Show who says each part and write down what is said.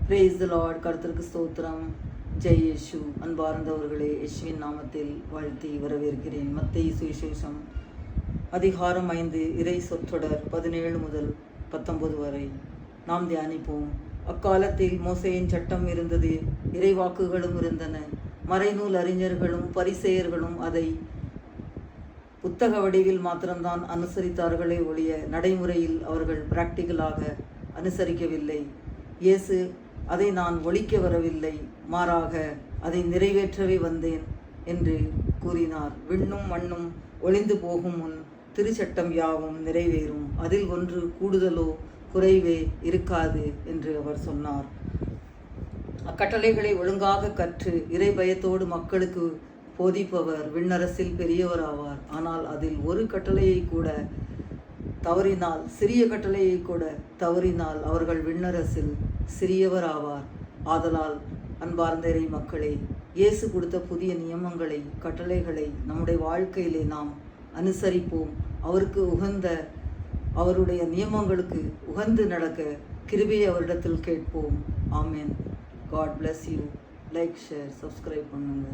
Speaker 1: Praise the Lord. கர்த்தருக்கு ஸ்தோத்திரம். ஜெய் யேசு. அன்பார்ந்தவர்களே, யேசுவின் நாமத்தில் வாழ்த்தி வரவேற்கிறேன். மத்தேயு சுவிசேஷம் அதிகாரம் 5 இறை சொற்றொடர் 17 முதல் 19 வரை நாம் தியானிப்போம். அக்காலத்தில் மோசேயின் சட்டம் இருந்தது, இறைவாக்குகளும் இருந்தன. மறைநூல் அறிஞர்களும் பரிசேயர்களும் அதை புத்தக வடிவில் மாத்திரம்தான் அனுசரித்தார்களே ஒழிய நடைமுறையில் அவர்கள் பிராக்டிக்கலாக அனுசரிக்கவில்லை. இயேசு அதை நான் ஒழிக்க வரவில்லை, மாறாக அதை நிறைவேற்றவே வந்தேன் என்று கூறினார். விண்ணும் மண்ணும் ஒளிந்து போகும் முன் திருச்சட்டம் யாவும் நிறைவேறும், அதில் ஒன்று கூடுதலோ குறைவே இருக்காது என்று அவர் சொன்னார். அக்கட்டளைகளை ஒழுங்காக கற்று இறை பயத்தோடு மக்களுக்கு போதிப்பவர் விண்ணரசில் பெரியவர் ஆவார். ஆனால் அதில் ஒரு கட்டளையை கூட தவறினால், சிறிய கட்டளையை கூட தவறினால் அவர்கள் விண்ணரசில் சிறியவர் ஆவார். ஆதலால் அன்பார்ந்த இறை மக்களே, இயேசு கொடுத்த புதிய நியமங்களை, கட்டளைகளை நம்முடைய வாழ்க்கையிலே நாம் அனுசரிப்போம். அவருக்கு உகந்த, அவருடைய நியமங்களுக்கு உகந்து நடக்க கிருபையை அவரிடத்தில் கேட்போம். Amen. God bless you. Like, share, subscribe பண்ணுங்கள்.